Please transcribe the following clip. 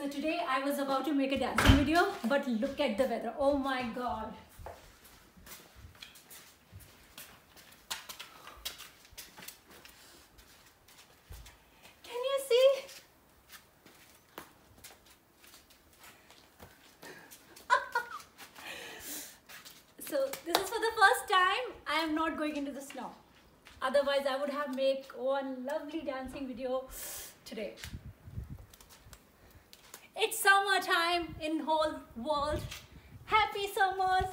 So today I was about to make a dancing video, but look at the weather. Oh my god. Can you see? So this is for the first time I am not going into the snow. Otherwise I would have made one lovely dancing video today. It's summertime in whole world. Happy summers.